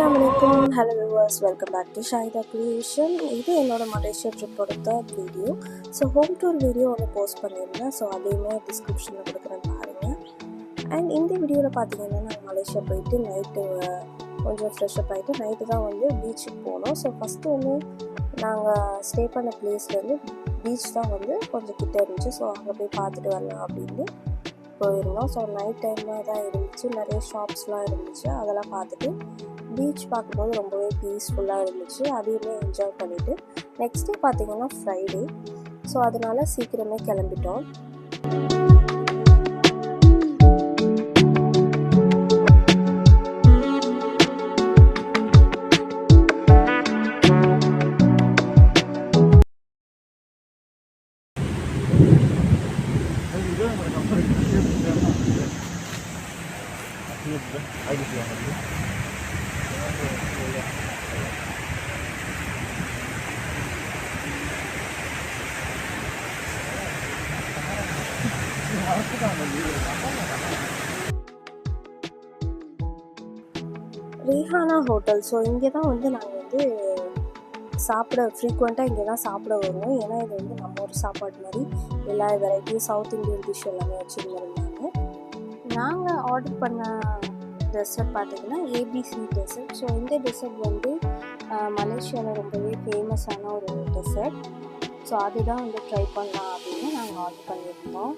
அஸ்ஸலாமு அலைக்கும். Hello viewers, welcome back to Shahida creation. இது என்னோட மலேசியா ட்ரிப்போட third video. So home tour video ஒன்று போஸ்ட் பண்ணியிருந்தேன். ஸோ அதையுமே டிஸ்கிரிப்ஷனில் கொடுக்குறேன் பாருங்கள். அண்ட் இந்த வீடியோவில் பார்த்தீங்கன்னா நாங்கள் மலேசியா போயிட்டு நைட்டு கொஞ்சம் ஃப்ரெஷ்அப் ஆகிட்டு நைட்டு தான் பீச்சுக்கு போனோம். ஸோ ஃபஸ்ட்டு நாங்கள் ஸ்டே பண்ண பிளேஸ்லேருந்து பீச் தான் கொஞ்சம் கிட்டே இருந்துச்சு. ஸோ அங்கே போய் பார்த்துட்டு வரலாம் அப்படின்னு போயிருந்தோம். ஸோ நைட் டைமாக தான் இருந்துச்சு, நிறைய ஷாப்ஸ்லாம் இருந்துச்சு. அதெல்லாம் பார்த்துட்டு பீச் பார்க்கும்போது ரொம்பவே பீஸ்ஃபுல்லாக இருந்துச்சு. அதையுமே என்ஜாய் பண்ணிவிட்டு நெக்ஸ்ட் டே பார்த்திங்கன்னா ஃப்ரைடே. ஸோ அதனால் சீக்கிரமே கிளம்பிட்டோம். ரீஹானா ஹோட்டல். ஸோ இங்கே தான் நாங்கள் ஃப்ரீக்வெண்ட்டாக இங்கே தான் சாப்பிட வருவோம். ஏன்னா இது நம்ம ஒரு சாப்பாடு மாதிரி எல்லா வெரைட்டியும் சவுத் இந்தியன் டிஷ் எல்லாமே வச்சுருந்துருந்தாங்க. நாங்கள் ஆர்டர் பண்ண டெசர்ட் பார்த்திங்கன்னா ஏபிசி டெசர்ட். ஸோ இந்த டெசர்ட் மலேசியாவில் ரொம்பவே ஃபேமஸான ஒரு டெசர்ட். ஸோ அதுதான் ட்ரை பண்ணலாம் அப்படின்னு நாங்கள் ஆர்டர் பண்ணியிருந்தோம்.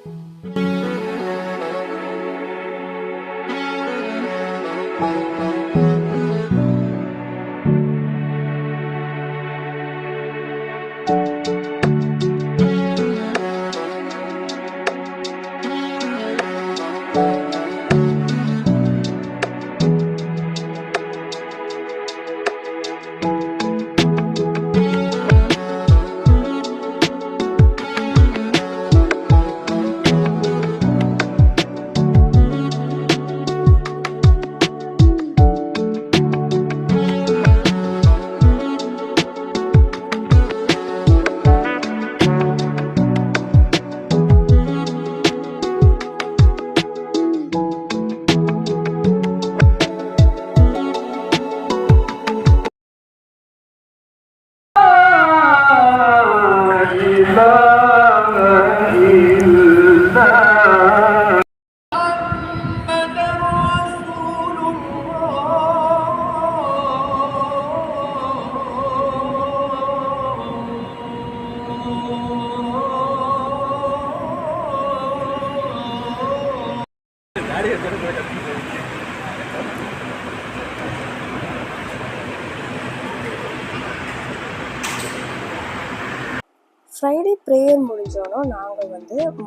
ஃப்ரைடே ப்ரேயர் முடிஞ்சோன்னா நாங்கள்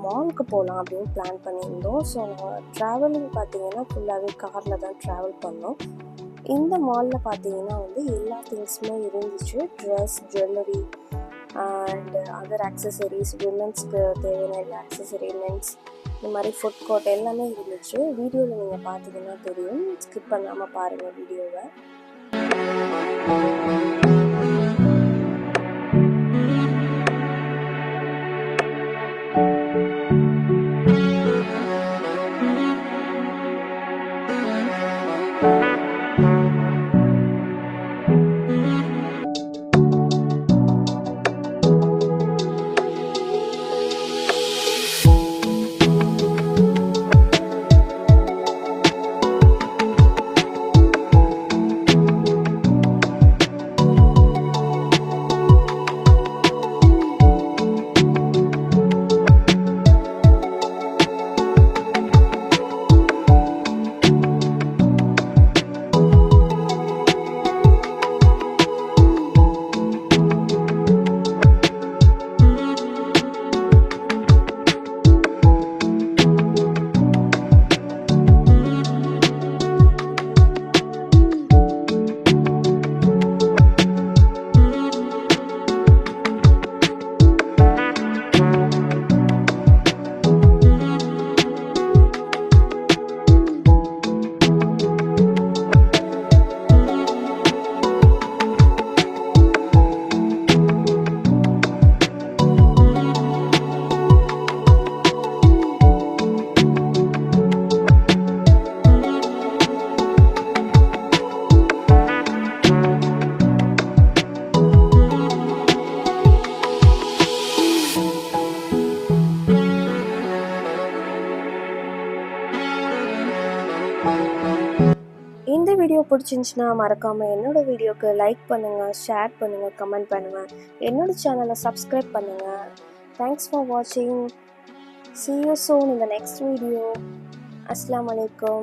மாலுக்கு போகலாம் அப்படின்னு பிளான் பண்ணியிருந்தோம். ஸோ நாங்கள் ட்ராவலிங் பார்த்திங்கன்னா ஃபுல்லாகவே காரில் தான் ட்ராவல் பண்ணோம். இந்த மாலில் பார்த்திங்கன்னா எல்லா திங்ஸுமே இருந்துச்சு. Dress, jewellery and other accessories, விமென்ஸ்க்கு தேவையான எல்லா ஆக்சசரி, மென்ஸ், இந்த மாதிரி ஃபுட் கோர்ட் எல்லாமே இருந்துச்சு. வீடியோவில் நீங்கள் பார்த்தீங்கன்னா தெரியும். ஸ்கிப் பண்ணாமல் பாருங்கள் வீடியோவை. பிடிச்சிருந்துச்சுன்னா மறக்காமல் என்னோடய வீடியோக்கு லைக் பண்ணுங்கள், ஷேர் பண்ணுங்கள், கமெண்ட் பண்ணுங்கள். என்னோடய சேனலை சப்ஸ்கிரைப் பண்ணுங்கள். தேங்க்ஸ் ஃபார் வாட்சிங். See you soon in the next video. Assalamu alaikum.